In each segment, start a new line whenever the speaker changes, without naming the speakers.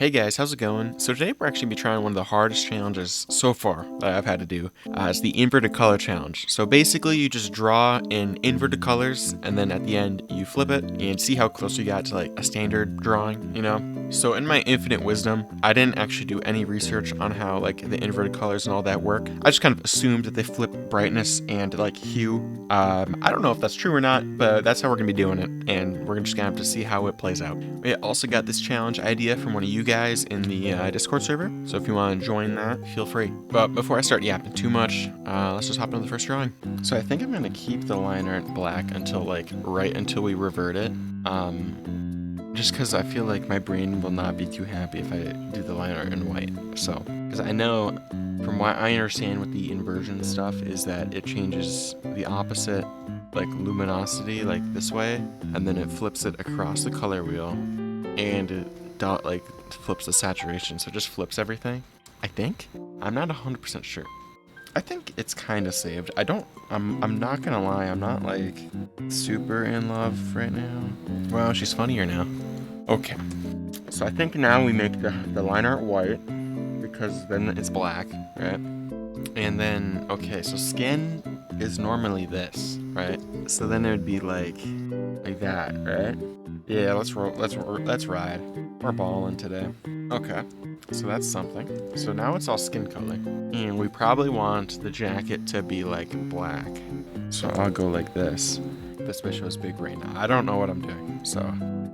Hey guys, how's it going? So today we're actually going to be trying one of the hardest challenges so far that I've had to do. It's the inverted color challenge. So basically you just draw in inverted colors and then at the end you flip it and see how close you got to like a standard drawing, you know? So in my infinite wisdom, I didn't actually do any research on how like the inverted colors and all that work. I just kind of assumed that they flip brightness and like hue. I don't know if that's true or not, but that's how we're going to be doing it and we're just going to have to see how it plays out. We also got this challenge idea from one of you guys in the Discord server, so if you want to join that, feel free. But before I start yapping too much, let's just hop into the first drawing. So I think I'm going to keep the line art black until like right until we revert it. Just because I feel like my brain will not be too happy if I do the line art in white. So, because I know from what I understand with the inversion stuff is that it changes the opposite like luminosity like this way, and then it flips it across the color wheel, and it like flips the saturation, so it just flips everything. I think. I'm not 100% sure. I think it's kind of saved. I'm not gonna lie, I'm not like super in love right now. Wow, she's funnier now. Okay. So I think now we make the line art white because then it's black, right? And then, okay, so skin is normally this, right? So then it would be like that, right? Yeah, let's ride. We're balling today. Okay, so that's something. So now it's all skin color. And we probably want the jacket to be like black. So I'll go like this. This way shows big right now. I don't know what I'm doing. So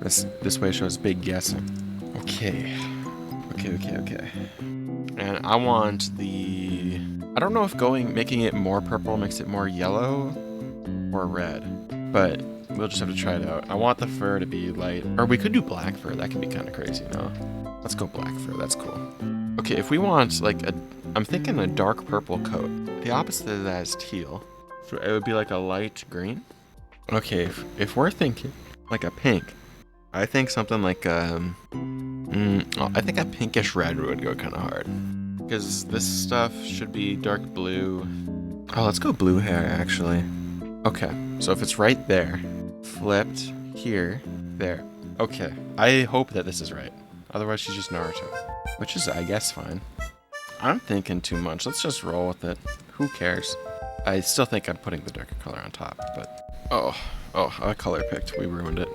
this way shows big guessing. Okay. And I want I don't know if making it more purple makes it more yellow or red, but we'll just have to try it out. I want the fur to be light, or we could do black fur. That could be kind of crazy, no? Let's go black fur. That's cool. Okay, if we want like I'm thinking a dark purple coat. The opposite of that is teal, so it would be like a light green. Okay, if we're thinking like a pink, I think something like I think a pinkish red would go kind of hard. Because this stuff should be dark blue. Oh, let's go blue hair, actually. Okay, so if it's right there, flipped here, there. Okay, I hope that this is right. Otherwise, she's just Naruto. Which is, I guess, fine. I'm thinking too much. Let's just roll with it. Who cares? I still think I'm putting the darker color on top, but... Oh, a color picked. We ruined it.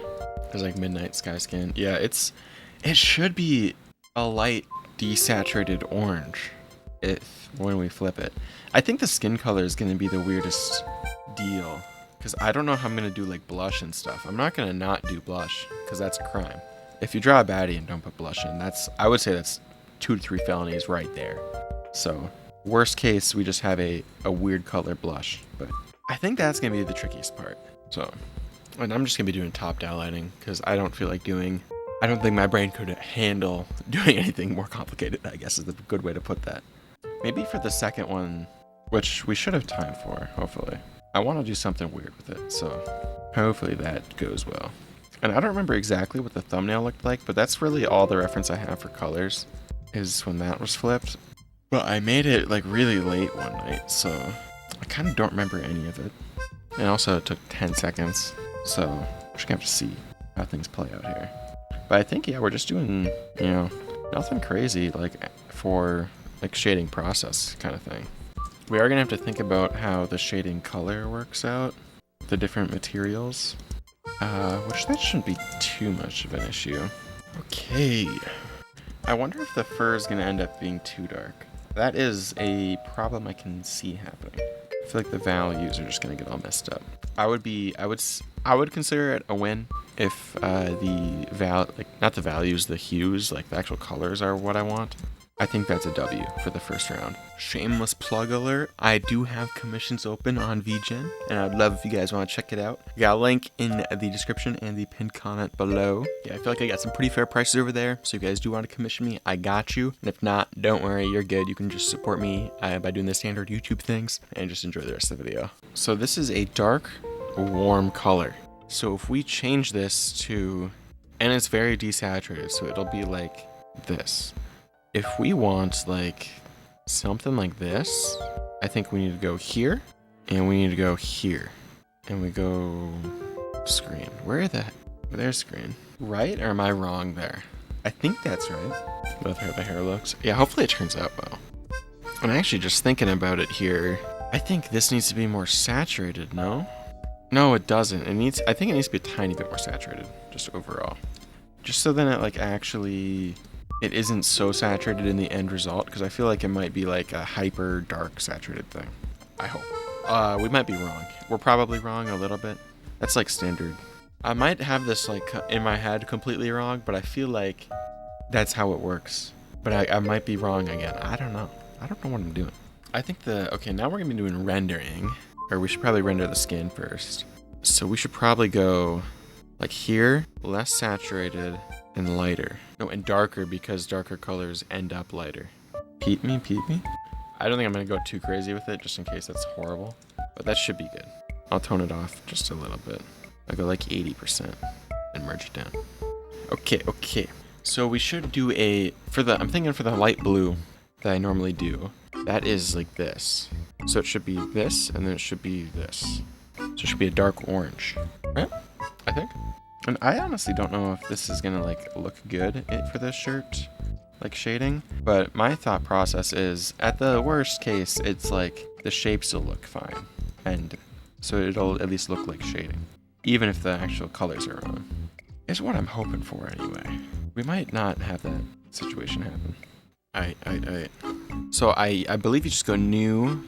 There's like midnight sky skin. Yeah, it should be a light desaturated orange when we flip it. I think the skin color is going to be the weirdest deal because I don't know how I'm going to do like blush and stuff. I'm not going to not do blush because that's a crime. If you draw a baddie and don't put blush in, I would say that's 2 to 3 felonies right there. So worst case, we just have a weird color blush, but I think that's going to be the trickiest part. So, and I'm just going to be doing top-down lighting because I don't think my brain could handle doing anything more complicated, I guess is the good way to put that. Maybe for the second one, which we should have time for, hopefully. I want to do something weird with it, so hopefully that goes well. And I don't remember exactly what the thumbnail looked like, but that's really all the reference I have for colors, is when that was flipped. But I made it like really late one night, so I kind of don't remember any of it. And also it took 10 seconds, so we're just gonna have to see how things play out here. But I think, yeah, we're just doing, nothing crazy, like, for, like, shading process kind of thing. We are going to have to think about how the shading color works out, the different materials, which that shouldn't be too much of an issue. Okay. I wonder if the fur is going to end up being too dark. That is a problem I can see happening. I feel like the values are just going to get all messed up. I would consider it a win if not the values, the hues, like the actual colors are what I want. I think that's a W for the first round. Shameless plug alert. I do have commissions open on VGen, and I'd love if you guys want to check it out. I got a link in the description and the pinned comment below. Yeah, I feel like I got some pretty fair prices over there, so if you guys do want to commission me, I got you. And if not, don't worry, you're good. You can just support me by doing the standard YouTube things and just enjoy the rest of the video. So this is a dark, warm color. So if we change this and it's very desaturated, so it'll be like this. If we want like something like this, I think we need to go here, and we need to go here, and we go screen. There's screen. Right, or am I wrong there? I think that's right. With how the hair looks. Yeah, hopefully it turns out well. I'm actually just thinking about it here. I think this needs to be more saturated, no? No, it doesn't. I think it needs to be a tiny bit more saturated, just overall. Just so then it like actually, it isn't so saturated in the end result, because I feel like it might be like a hyper dark saturated thing. I hope. We might be wrong. We're probably wrong a little bit. That's like standard. I might have this like in my head completely wrong, but I feel like that's how it works. But I might be wrong again. I don't know. I don't know what I'm doing. I think okay, now we're gonna be doing rendering, or we should probably render the skin first. So we should probably go like here, less saturated and lighter. No, and darker, because darker colors end up lighter. Peep me, peep me. I don't think I'm gonna go too crazy with it, just in case that's horrible. But that should be good. I'll tone it off just a little bit. I'll go like 80% and merge it down. Okay. So we should do I'm thinking for the light blue that I normally do, that is like this. So it should be this, and then it should be this. So it should be a dark orange, right? I think. And I honestly don't know if this is gonna like look good for this shirt, like shading. But my thought process is, at the worst case, it's like the shapes will look fine, and so it'll at least look like shading, even if the actual colors are wrong. Is what I'm hoping for anyway. We might not have that situation happen. So I believe you just go new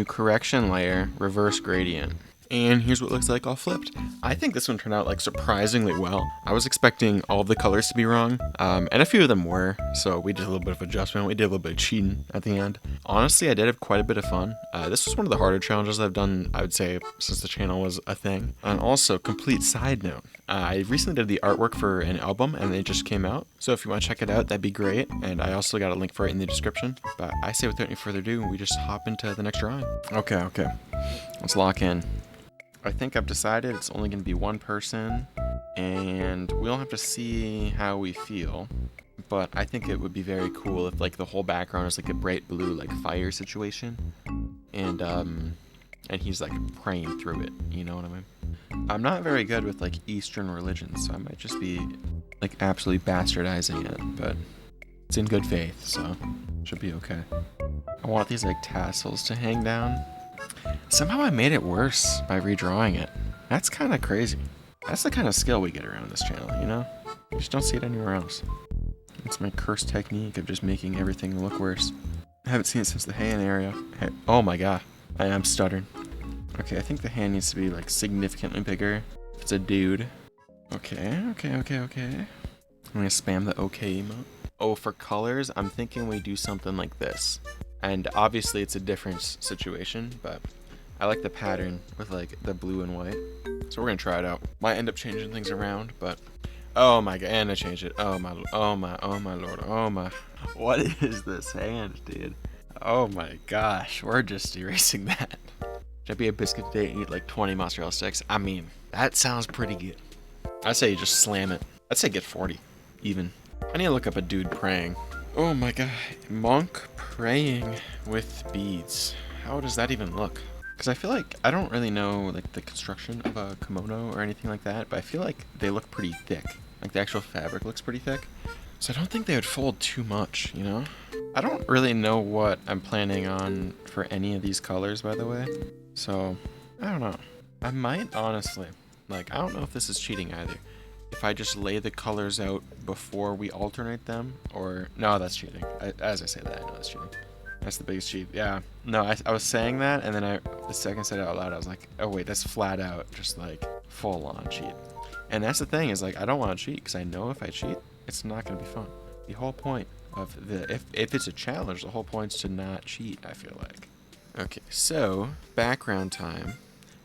correction layer, reverse gradient. And here's what it looks like all flipped. I think this one turned out like surprisingly well. I was expecting all of the colors to be wrong, and a few of them were, so we did a little bit of adjustment. We did a little bit of cheating at the end. Honestly, I did have quite a bit of fun. This was one of the harder challenges I've done, I would say, since the channel was a thing. And also, complete side note, I recently did the artwork for an album, and it just came out. So if you want to check it out, that'd be great. And I also got a link for it in the description. But I say without any further ado, we just hop into the next drawing. Okay. Let's lock in. I think I've decided it's only going to be one person, and we'll have to see how we feel. But I think it would be very cool if like the whole background is like a bright blue like fire situation, and he's like praying through it. You know what I mean? I'm not very good with like Eastern religions, so I might just be like absolutely bastardizing it, but it's in good faith, so should be okay. I want these like tassels to hang down. Somehow I made it worse by redrawing it. That's kind of crazy. That's the kind of skill we get around this channel, you know? You just don't see it anywhere else. It's my cursed technique of just making everything look worse. I haven't seen it since the hand area. Oh my god. I am stuttering. Okay, I think the hand needs to be like significantly bigger. It's a dude. Okay. I'm gonna spam the okay emote. Oh, for colors, I'm thinking we do something like this. And obviously it's a different situation, but I like the pattern with like the blue and white. So we're gonna try it out. Might end up changing things around, but oh my god, and I changed it. Oh my lord, oh my. What is this hand, dude? Oh my gosh, we're just erasing that. Should I be a biscuit today and eat like 20 mozzarella sticks? I mean, that sounds pretty good. I'd say you just slam it. I'd say get 40, even. I need to look up a dude praying. Oh my god, monk praying with beads. How does that even look? Because I feel like I don't really know like the construction of a kimono or anything like that, but I feel like they look pretty thick. Like the actual fabric looks pretty thick. So I don't think they would fold too much, you know? I don't really know what I'm planning on for any of these colors, by the way. So, I don't know. I might honestly, like, I don't know if this is cheating either. If I just lay the colors out before we alternate them, or no, that's cheating. As I say that, I know that's cheating. That's the biggest cheat. Yeah. No, I was saying that, and then the second I said it out loud, I was like, oh wait, that's flat out, just like full on cheat. And that's the thing is like, I don't want to cheat because I know if I cheat, it's not going to be fun. The whole point of if it's a challenge, the whole point's to not cheat, I feel like. Okay, so background time.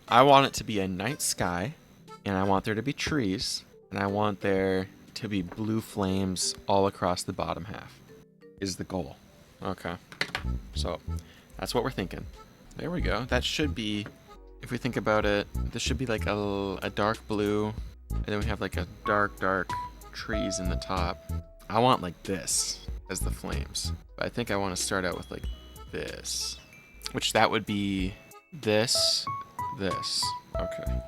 I want it to be a night sky, and I want there to be trees. And I want there to be blue flames all across the bottom half is the goal. Okay. So that's what we're thinking. There we go. That should be, if we think about it, this should be like a dark blue. And then we have like a dark trees in the top. I want like this as the flames. But I think I want to start out with like this. Which that would be this. Okay.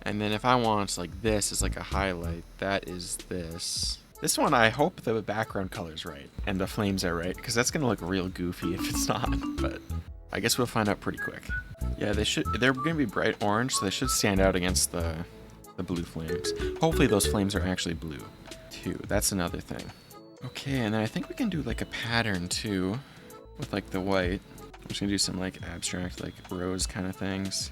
And then if I want like this as like a highlight, that is this. This one, I hope the background color's right and the flames are right, because that's gonna look real goofy if it's not, but I guess we'll find out pretty quick. Yeah, they're gonna be bright orange, so they should stand out against the blue flames. Hopefully those flames are actually blue, too. That's another thing. Okay, and then I think we can do like a pattern, too, with like the white. I'm just gonna do some like abstract, like rose kind of things.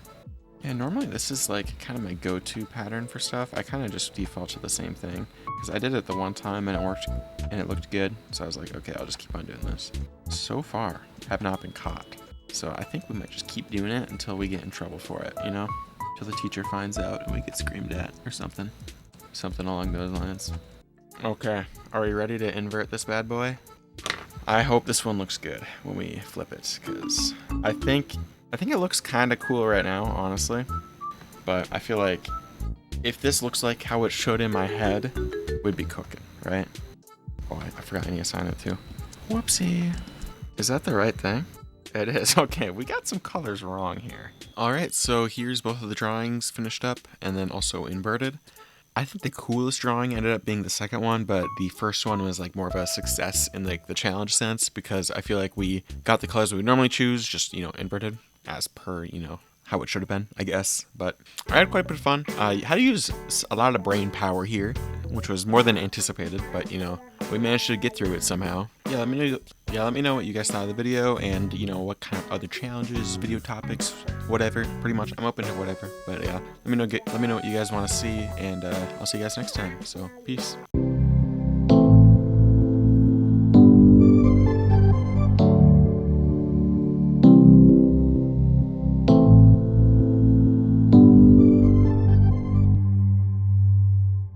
Yeah, normally this is like kind of my go-to pattern for stuff. I kind of just default to the same thing because I did it the one time and it worked and it looked good. So I was like, okay, I'll just keep on doing this. So far, have not been caught. So I think we might just keep doing it until we get in trouble for it, you know? Until the teacher finds out and we get screamed at or something. Something along those lines. Okay, are we ready to invert this bad boy? I hope this one looks good when we flip it because I think it looks kind of cool right now, honestly. But I feel like if this looks like how it should in my head, we'd be cooking, right? Oh, I forgot I need to sign it too. Whoopsie. Is that the right thing? It is. Okay, we got some colors wrong here. All right, so here's both of the drawings finished up and then also inverted. I think the coolest drawing ended up being the second one, but the first one was like more of a success in like the challenge sense because I feel like we got the colors we would normally choose, just, you know, inverted as per, you know, how it should have been, I guess. But I had quite a bit of fun. I had to use a lot of brain power here, which was more than anticipated, but, you know, we managed to get through it somehow. Yeah, let me know what you guys thought of the video and, you know, what kind of other challenges, video topics, whatever. Pretty much, I'm open to whatever. But yeah, let me know what you guys want to see, and I'll see you guys next time. So, peace.